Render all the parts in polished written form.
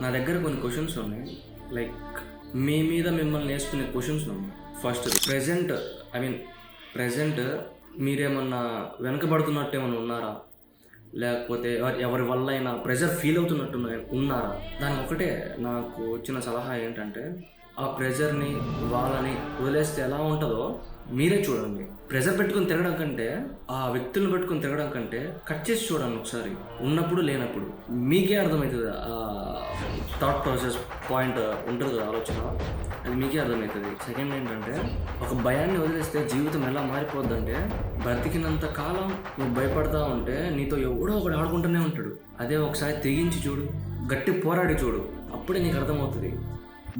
నా దగ్గర కొన్ని క్వశ్చన్స్ ఉన్నాయి. లైక్ మీ మీద మిమ్మల్ని నేర్చుకునే క్వశ్చన్స్ ఉన్నాయి. ఫస్ట్ ప్రెజెంట్ మీరేమన్నా వెనకబడుతున్నట్టు ఏమన్నా ఉన్నారా, లేకపోతే ఎవరి వల్ల అయినా ప్రెజర్ ఫీల్ అవుతున్నట్టు ఉన్నారా? దానికి ఒకటే నాకు వచ్చిన సలహా ఏంటంటే, ఆ ప్రెజర్ని వాళ్ళని వదిలేస్తే ఎలా ఉంటుందో మీరే చూడండి. ప్రెజర్ పెట్టుకుని తిరగడం కంటే, ఆ వ్యక్తులను పెట్టుకుని తిరగడం కంటే కట్ చేసి చూడండి ఒకసారి, ఉన్నప్పుడు లేనప్పుడు మీకే అర్థమవుతుంది. ఆ థాట్ ప్రాసెస్ పాయింట్ ఉంటుంది కదా, ఆలోచన, అది మీకే అర్థమవుతుంది. సెకండ్ ఏంటంటే, ఒక భయాన్ని వదిలేస్తే జీవితం ఎలా మారిపోద్దంటే, బ్రతికినంత కాలం నువ్వు భయపడతా ఉంటే నీతో ఎవడో ఒకడు ఆడుకుంటూనే ఉంటాడు. అదే ఒకసారి తెగించి చూడు, గట్టి పోరాడి చూడు, అప్పుడే నీకు అర్థమవుతుంది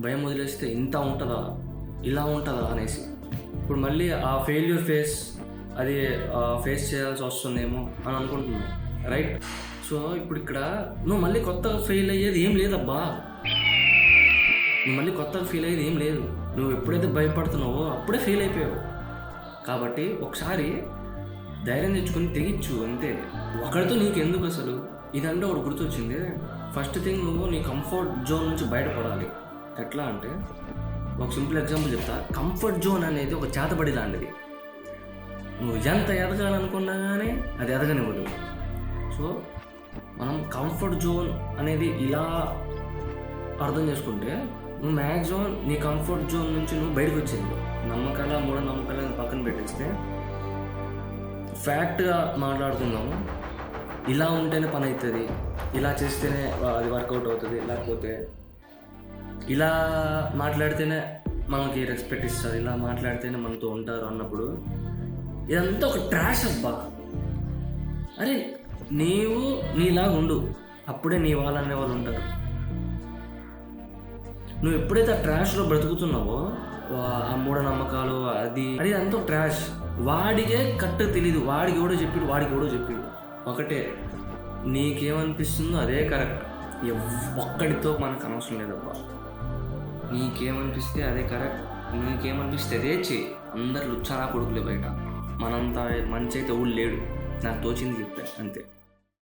భయం వదిలేస్తే ఇంత ఉంటుందా, ఇలా ఉంటుందా అనేసి. ఇప్పుడు మళ్ళీ ఆ ఫెయిల్యూర్ ఫేస్ చేయాల్సి వస్తుందేమో అని అనుకుంటున్నాను, రైట్? సో ఇప్పుడు ఇక్కడ నువ్వు మళ్ళీ కొత్తగా ఫెయిల్ అయ్యేది ఏం లేదబ్బా. నువ్వు మళ్ళీ కొత్తగా ఫెయిల్ అయ్యేది ఏం లేదు. నువ్వు ఎప్పుడైతే భయపడుతున్నావో అప్పుడే ఫెయిల్ అయిపోయావు. కాబట్టి ఒకసారి ధైర్యం తెచ్చుకొని తెగించు, అంతే. ఒకరితో నీకు ఎందుకు అసలు ఇదంటే ఒకటి గుర్తొచ్చింది. ఫస్ట్ థింగ్, నువ్వు నీ కంఫర్ట్ జోన్ నుంచి బయటపడాలి. ఎట్లా అంటే, ఒక సింపుల్ ఎగ్జాంపుల్ చెప్తా. కంఫర్ట్ జోన్ అనేది ఒక చేతబడి లాంటిది. నువ్వు ఎంత ఎదగాలనుకున్నా కానీ అది ఎదగనివ్వదు. సో మనం కంఫర్ట్ జోన్ అనేది ఇలా అర్థం చేసుకుంటే, నువ్వు మ్యాక్సిమం నీ కంఫర్ట్ జోన్ నుంచి నువ్వు బయటకు వచ్చేది. నమ్మకాల మూఢనమ్మకాలను పక్కన పెట్టేస్తే ఫ్యాక్ట్గా మాట్లాడుకుందాము. ఇలా ఉంటేనే పని అవుతుంది, ఇలా చేస్తేనే అది వర్కౌట్ అవుతుంది, లేకపోతే ఇలా మాట్లాడితేనే మనకి రెస్పెక్ట్ ఇస్తారు, ఇలా మాట్లాడితేనే మనతో ఉంటారు అన్నప్పుడు ఇదంతా ఒక ట్రాష్ అబ్బా. అరే నీవు నీలాగా ఉండు, అప్పుడే నీ వాళ్ళనే వాళ్ళు ఉంటారు. నువ్వు ఎప్పుడైతే ఆ ట్రాష్లో బ్రతుకుతున్నావో, ఆ మూఢనమ్మకాలు అది అంతా ట్రాష్. వాడికే కట్టు తెలీదు, వాడికి ఎవడో చెప్పాడు. ఒకటే, నీకేమనిపిస్తుందో అదే కరెక్ట్. ఒక్కడితో మనకు అనవసరం లేదబ్బా. నీకేమనిపిస్తే అదే కరెక్ట్, నీకేమనిపిస్తే అదే చేయి. అందరు లుచ్చానా కొడుకులే బయట. మనంతా మంచి అయితే ఊళ్ళు లేడు. నాకు తోచింది చెప్పాను, అంతే.